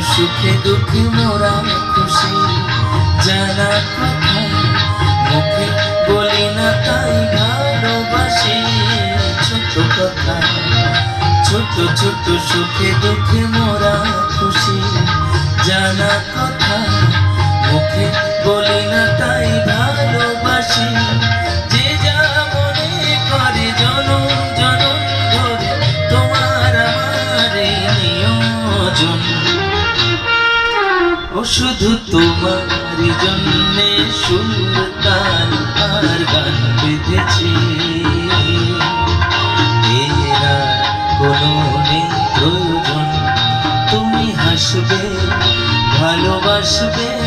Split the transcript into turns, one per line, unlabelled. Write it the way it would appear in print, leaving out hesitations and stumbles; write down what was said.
সুখে দুঃখে মোরা খুশি জানা কথা মুখে বলি না তাই ভালোবাসি ছোট কথা ছোট ছোট সুখে দুঃখে মোরা খুশি জানা কথা মুখে বলি না তাই ভালোবাসি যে যা মনে করে জনম জনম ধরে তোমার আমার এই নিয়োজন ও শুধু তোমারই জন্যে সুর তাল আর গান বেঁধেছি এরা কোনো নেই প্রয়োজন তুমি হাসবে ভালোবাসবে